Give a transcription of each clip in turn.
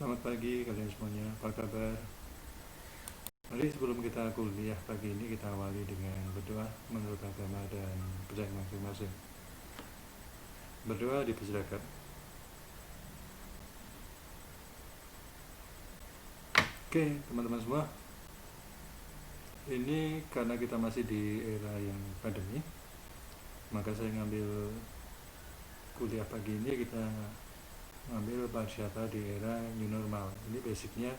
Selamat pagi kalian semuanya, apa kabar? Mari sebelum kita kuliah pagi ini kita awali dengan berdoa menurut agama dan percaya masing-masing. Berdoa dipersilakan. Oke, teman-teman semua. Ini karena kita masih di era yang pandemi, maka saya ngambil kuliah pagi ini kita ngambil pariwisata di era new normal. Ini basicnya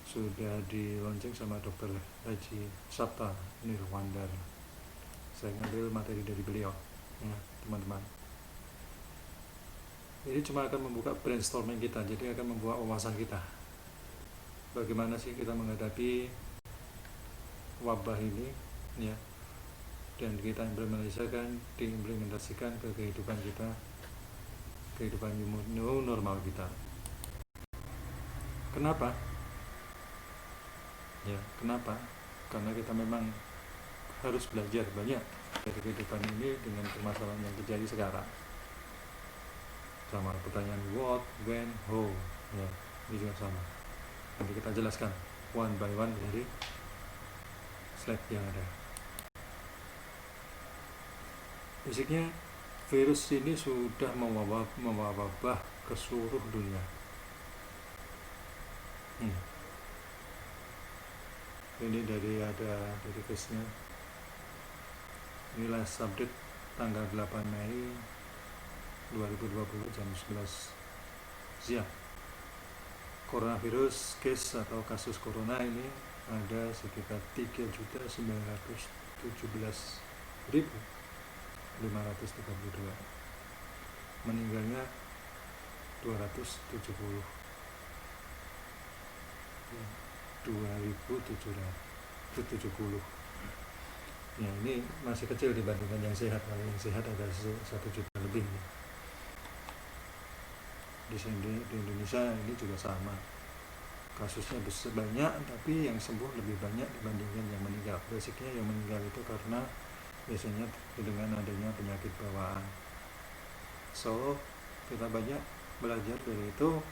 sudah dilonceng sama Dr. Haji Sabta Nirwandar. Saya ngambil materi dari beliau, ya teman-teman. Ini cuma akan membuka brainstorming kita, jadi akan membuka wawasan kita. Bagaimana sih kita menghadapi wabah ini, ya, dan kita diimplementasikan ke kehidupan kita, kehidupan new normal kita. Kenapa? Ya, kenapa? Karena kita memang harus belajar banyak dari kehidupan ini dengan permasalahan yang terjadi sekarang. Sama pertanyaan what, when, how, ya, ini juga sama. Nanti kita jelaskan one by one dari slide yang ada. Basicnya virus ini sudah mewabah ke seluruh dunia. Ini dari case-nya. Ini last update tanggal 8 Mei 2020 jam 11 siang. Coronavirus case atau kasus corona ini ada sekitar 3.917.532. Meninggalnya 270. 2.770. Ya, ini masih kecil dibandingkan yang sehat. Kalau yang sehat ada 1 juta lebih. Di Indonesia ini juga sama. Kasusnya banyak, tapi yang sembuh lebih banyak dibandingkan yang meninggal. Basicnya yang meninggal itu karena biasanya dengan adanya penyakit bawaan. So, kita banyak belajar dari itu.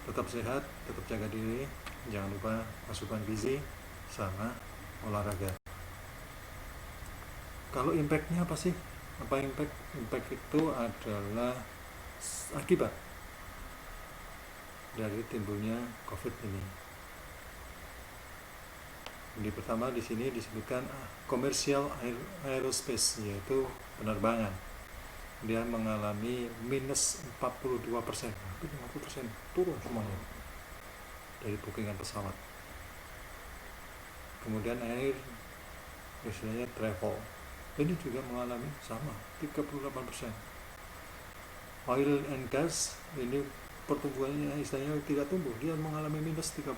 Tetap sehat, tetap jaga diri, jangan lupa asupan gizi sama olahraga. Kalau impactnya apa sih? Apa impact? Impact itu adalah akibat dari timbulnya COVID ini. Di pertama di sini disebutkan commercial aerospace, yaitu penerbangan. Dia mengalami minus 42%, hampir 50% turun semuanya dari bookingan pesawat. Kemudian air, misalnya travel, ini juga mengalami sama 38%. Oil and gas, ini pertumbuhannya istilahnya tidak tumbuh, dia mengalami minus 30%.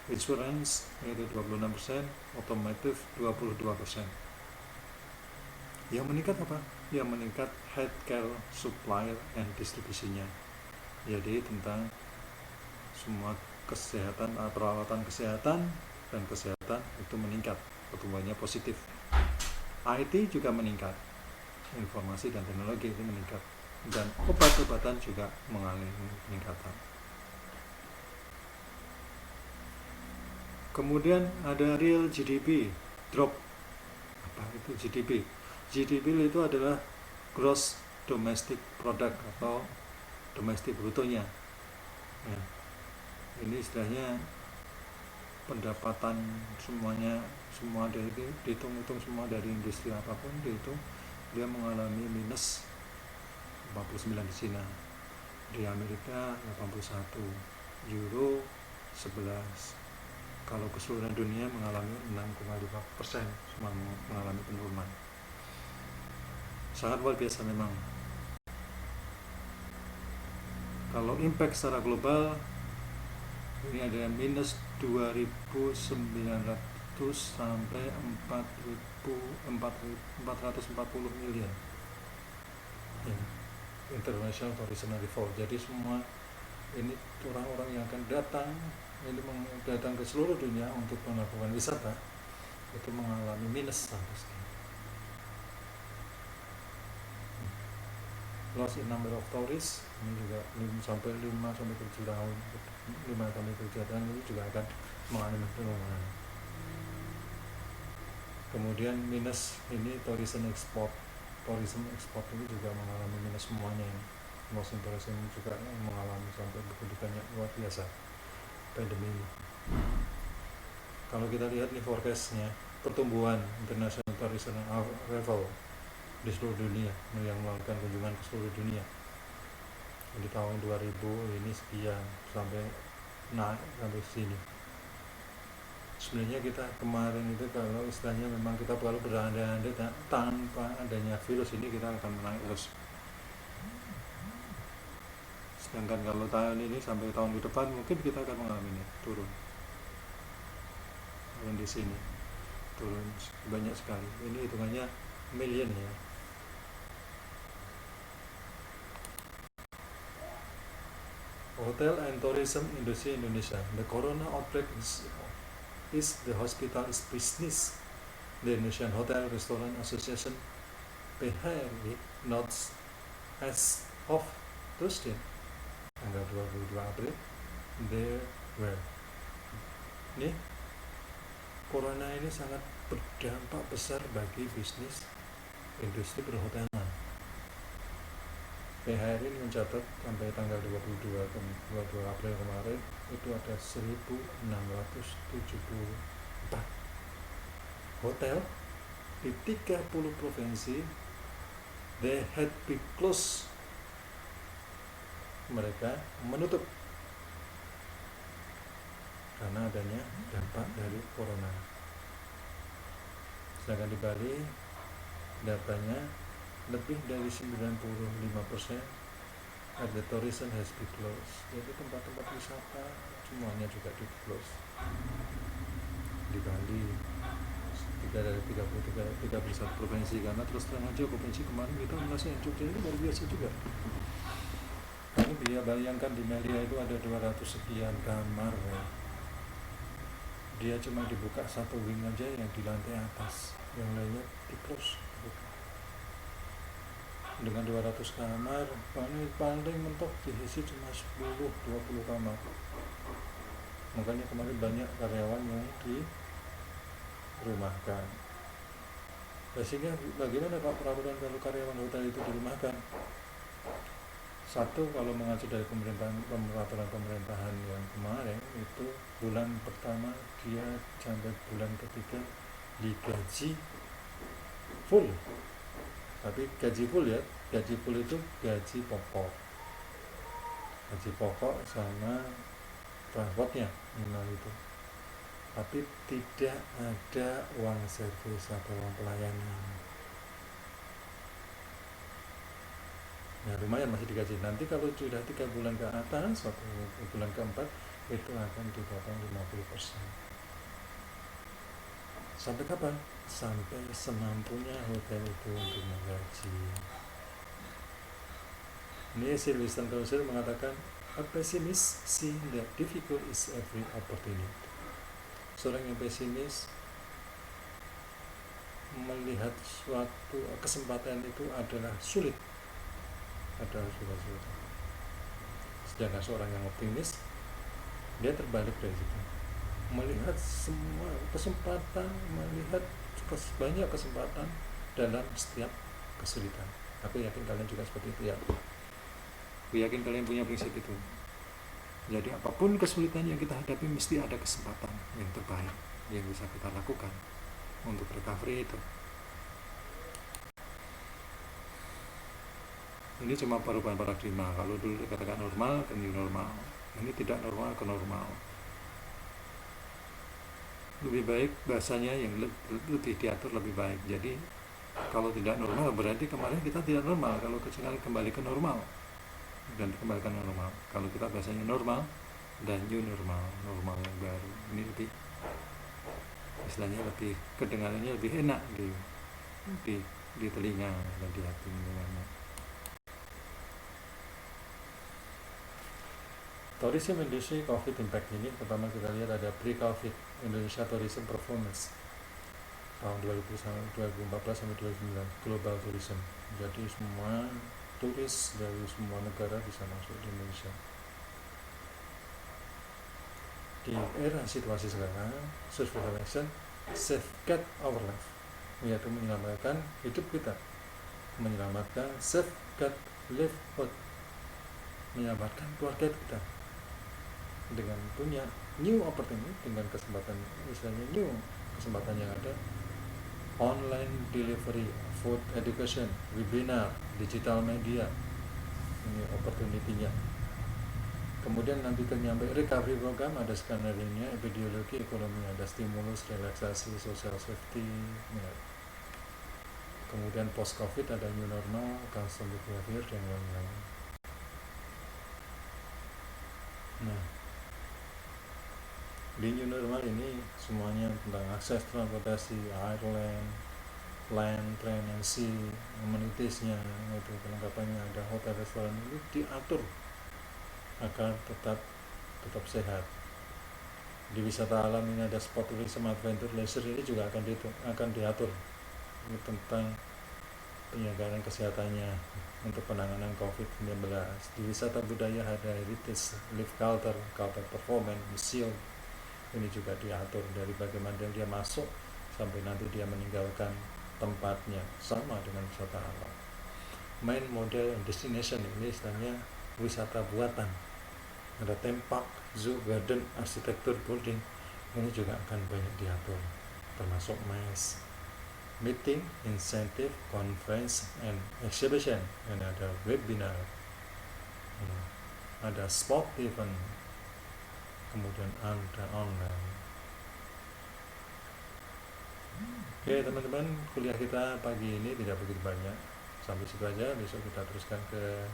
Insurance yaitu 26%, otomotif 22%. Yang meningkat apa? Yang meningkat healthcare supply and distribusinya. Jadi tentang semua kesehatan, perawatan kesehatan dan kesehatan itu meningkat, pertumbuhannya positif. IT juga meningkat, informasi dan teknologi itu meningkat, dan obat-obatan juga mengalami peningkatan. Kemudian ada real GDP drop. Apa itu GDP? GDP itu adalah gross domestic product atau domestik brutonya. Ya. Ini istilahnya pendapatan semuanya, semua dari dihitung-hitung semua dari industri apapun dihitung, dia mengalami minus 49 di Cina, di Amerika 81, Euro 11. Kalau keseluruhan dunia mengalami 6,5%, semua mengalami penurunan. Sangat luar biasa memang. Kalau impact secara global ini ada minus 2.900 sampai 4.440 miliar ya, international tourism fall. Jadi semua ini orang-orang yang akan datang ke seluruh dunia untuk melakukan wisata itu mengalami minus sampai sekian. loss in number of tourists ini juga 5 sampai 7 tahun 5 sampai 7 tahun ini juga akan mengalami penurunan. Kemudian minus ini tourism export ini juga mengalami minus semuanya ini. Loss in tourism juga mengalami sampai begitu banyak, luar biasa pandemi ini. Kalau kita lihat nih forecastnya, pertumbuhan international tourism arrival di seluruh dunia yang melakukan kunjungan ke seluruh dunia di tahun 2000 ini sekian sampai naik sampai sini. Sebenarnya kita kemarin itu kalau istilahnya memang kita perlu berandai-andai tanpa adanya virus ini kita akan menaik terus. Sedangkan kalau tahun ini sampai tahun ke depan mungkin kita akan mengalami ini turun di sini turun banyak sekali. Ini hitungannya million ya. Hotel and tourism industry Indonesia. The corona outbreak is the hospital's business. The Indonesian Hotel Restaurant Association (PHRI) notes as of Thursday, tanggal 22 April, there were. Nih, corona ini sangat berdampak besar bagi bisnis industri perhotelan. PHRI ini mencatat sampai tanggal 22 April kemarin itu ada 1.674 hotel di 30 provinsi. They had been closed. Mereka menutup karena adanya dampak dari corona. Sedangkan di Bali datanya lebih dari 95% of the tourism has been closed. Jadi tempat-tempat wisata semuanya juga di close. Di Bali 3 dari 31 provinsi, karena terus terang aja provinsi kemarin kita merasa yang Jogja itu luar biasa juga. Kamu dia bayangkan di Melia itu ada 200 sekian kamar ya. Dia cuma dibuka satu wing aja yang di lantai atas, yang lainnya di close. Dengan 200 kamar paling mentok diisi cuma 10-20 kamar. Makanya kemarin banyak karyawan yang dirumahkan. Sehingga bagaimana Pak peraturan kalau karyawan hotel itu dirumahkan? Satu, kalau mengacu dari peraturan pemerintahan yang kemarin itu bulan pertama dia sampai bulan ketiga digaji full. Tapi gaji full ya, gaji full itu gaji pokok sama transportnya minimal itu. Tapi tidak ada uang servis atau uang pelayanan. Nah lumayan masih digaji. Nanti kalau sudah 3 bulan ke atas atau bulan keempat itu akan dipotong 50%. Sampai kapan? Sampai semampunya hotel itu untuk menggaji. Ini Sir Winston Churchill mengatakan, a pessimist see that difficult is every opportunity. Seorang yang pesimis melihat suatu kesempatan itu adalah sulit. Sedangkan seorang yang optimis dia terbalik dari situ, melihat semua kesempatan, melihat banyak kesempatan dalam setiap kesulitan. Aku yakin kalian juga seperti itu ya. Aku yakin kalian punya prinsip itu. Jadi apapun kesulitan yang kita hadapi mesti ada kesempatan yang terbaik yang bisa kita lakukan untuk recovery itu. Ini cuma perubahan paradigma. Kalau dulu dikatakan normal ke new normal, ini tidak normal ke normal. Lebih baik bahasanya yang lebih diatur lebih baik. Jadi kalau tidak normal berarti kemarin kita tidak normal. Kalau kembali ke normal dan dikembalikan ke normal. Kalau kita bahasanya normal dan new normal, normal yang baru, ini lebih istilahnya lebih kedengarannya lebih enak di telinga dan di hati mendengarnya. Tourism industry COVID impact ini pertama kita lihat ada pre-COVID Indonesia Tourism Performance tahun 2014 sampai 2009 Global Tourism. Jadi semua turis dari semua negara bisa masuk di Indonesia. Di era situasi sekarang, survival action safeguard our life, yaitu menyelamatkan hidup kita, menyelamatkan safeguard livelihood, menyelamatkan keluarga kita dengan punya new opportunity, dengan kesempatan, misalnya new kesempatan yang ada, online delivery, food education, webinar, digital media, ini opportunity-nya. Kemudian nanti nyampe recovery program, ada skenario-nya, epidemiologi, ekonomi, ada stimulus, relaksasi, social safety, ya. Kemudian post covid ada new normal, customer behavior, dan lain-lain. Nah, di new normal ini semuanya tentang akses transportasi, airline, land, train, and sea, amenities-nya, itu kelengkapannya, ada hotel, restoran, itu diatur agar tetap sehat. Di wisata alam ini ada sport tourism, adventure, leisure, ini juga akan diatur ini tentang penjagaan kesehatannya untuk penanganan COVID-19. Di wisata budaya ada heritage, live culture, culture performance, museum, ini juga diatur dari bagaimana dia masuk sampai nanti dia meninggalkan tempatnya, sama dengan wisata alam. Main model and destination, ini istilahnya wisata buatan, ada theme park, zoo, garden, arsitektur, building, ini juga akan banyak diatur, termasuk mass meeting, incentive, conference, and exhibition, dan ada webinar, ada sport event, kemudian ada online. Oke teman-teman, kuliah kita pagi ini tidak begitu banyak, sampai situ aja. Besok kita teruskan ke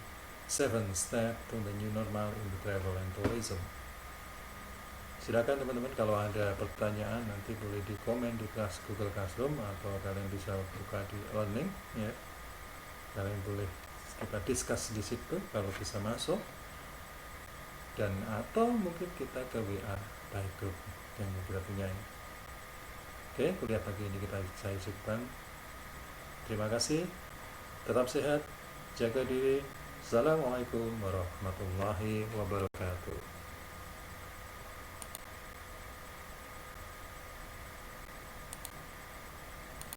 7 step to the new normal in the travel and tourism. Silakan teman-teman, kalau ada pertanyaan nanti boleh di komen di kelas Google Classroom, atau kalian bisa buka di learning, ya. Kalian boleh kita discuss di situ kalau bisa masuk, dan atau mungkin kita ke WA by group yang kita punya. Oke, kuliah pagi ini saya cukupkan. Terima kasih, tetap sehat, jaga diri. Assalamualaikum warahmatullahi wabarakatuh.